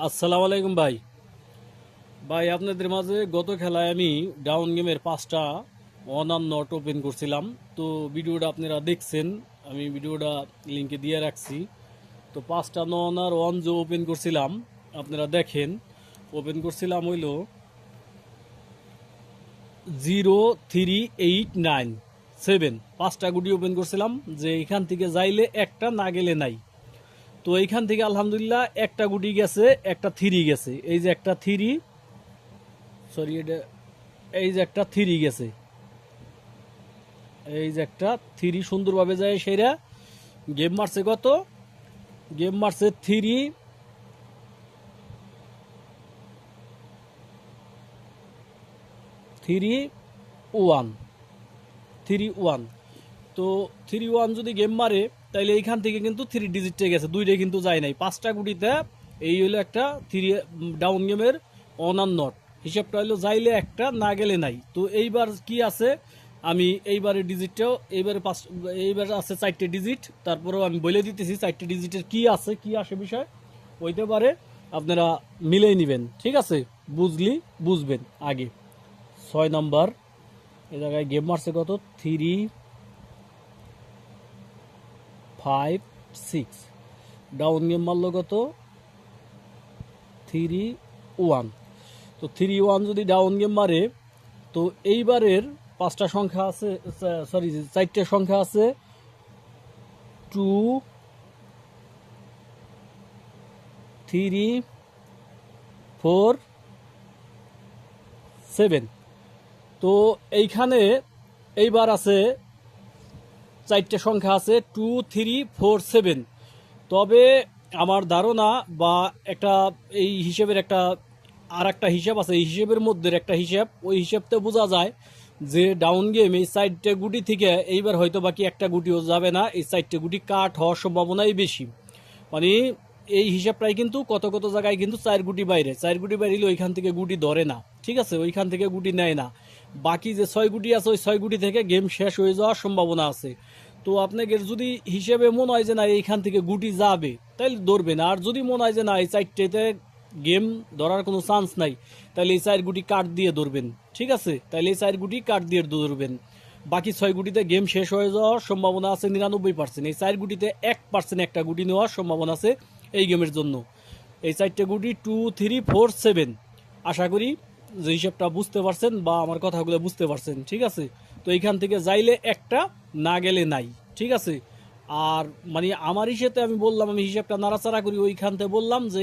আসসালামু আলাইকুম ভাই। ভাই আপনাদের মাঝে গত খেলায় আমি ডাউন গেমের 5টা অন আর নট ওপেন করছিলাম। তো ভিডিওটা আপনারা দেখছেন, আমি ভিডিওটা লিঙ্কে দিয়ে রাখছি। তো 5টা নন আর ওয়ান যে ওপেন করছিলাম আপনারা দেখেন। ওপেন করছিলাম হইলো 03897, 5টা গুটি ওপেন করছিলাম, যে এখান থেকে যাইলে একটা না গেলে নাই। তো এইখান থেকে আলহামদুলিল্লাহ একটা গুটি গেছে, একটা থ্রি গেছে। এই যে একটা থ্রি, সরি এটা, এই যে একটা থ্রি গেছে, এই যে একটা থ্রি সুন্দরভাবে যায় সেরা গেম মারছে। কত গেম মারছে? Three three one, 3-1। তো 3-1 যদি গেম মারে তাইলে এইখান থেকে কিন্তু 3 ডিজিটে গেছে, দুইটাই কিন্তু যায় নাই। 5টা গুটিতে এই হলো একটা থ্রি ডাউন গেমের অন আর নট। হিসাবটা হলো যাইলে একটা, না গেলে নাই। তো এইবার কি আছে, আমি এইবারের ডিজিটটাও এইবার আছে 4টে ডিজিট। তারপরেও আমি বলে দিতেছি 4টে ডিজিটের কি আছে, কি আসে বিষয় হইতে পারে, আপনারা মিলেই নেবেন। ঠিক আছে, বুঝবেন আগে। 6 নম্বর, এই জায়গায় গেম মারছে কত? 3-5-6। ডাউন গেম মারলো কত? 3-1। তো 3-1 যদি ডাউন গেম মারে, তো এইবারের 5টা সংখ্যা আছে, সরি 4টে সংখ্যা আছে 2-3-4-7। তো এইখানে এইবার আছে 4টে সংখ্যা আছে 2-3-4-7। তবে আমার ধারণা বা একটা এই হিসেবের একটা আর একটা হিসাব আছে, এই হিসেবের মধ্যে একটা হিসাব, ওই হিসাবতে বোঝা যায় যে ডাউন গেম এই 4টে গুটি থেকে এইবার হয়তো বাকি একটা গুটিও যাবে না, এই 4টে গুটি কাট হওয়ার সম্ভাবনাই বেশি। মানে এই হিসাবটাই কিন্তু কত কত জায়গায় কিন্তু 4 গুটি বাইরে, 4 গুটি বাইরে ওইখান থেকে গুটি ধরে না। ঠিক আছে, ওইখান থেকে গুটি নেয় না। বাকি যে 6 গুটি আছে, ওই 6 গুটি থেকে গেম শেষ হয়ে যাওয়ার সম্ভাবনা আছে। তো আপনাকে যদি হিসেবে মনে হয় যে না এইখান থেকে গুটি যাবে, তাহলে ধরবেন। আর যদি মনে হয় যে না এই 4টেতে গেম ধরার কোনো চান্স নাই, তাহলে এই 4 গুটি কাট দিয়ে ধরবেন। ঠিক আছে, তাহলে এই 4 গুটি কাট দিয়ে ধরবেন। বাকি 6 গুটিতে গেম শেষ হয়ে যাওয়ার সম্ভাবনা আছে 99%। এই 4 গুটিতে 1% একটা গুটি নেওয়ার সম্ভাবনা আছে এই গেমের জন্য। এই 4টে গুটি 2-3-4-7। আশা করি যে হিসাবটা বুঝতে পারছেন বা আমার কথাগুলো বুঝতে পারছেন। ঠিক আছে, তো এইখান থেকে যাইলে একটা, না গেলে নাই। ঠিক আছে, আর মানে আমার হিসেবে আমি বললাম, আমি হিসাবটা নাড়াচাড়া করি, ওইখান থেকে বললাম যে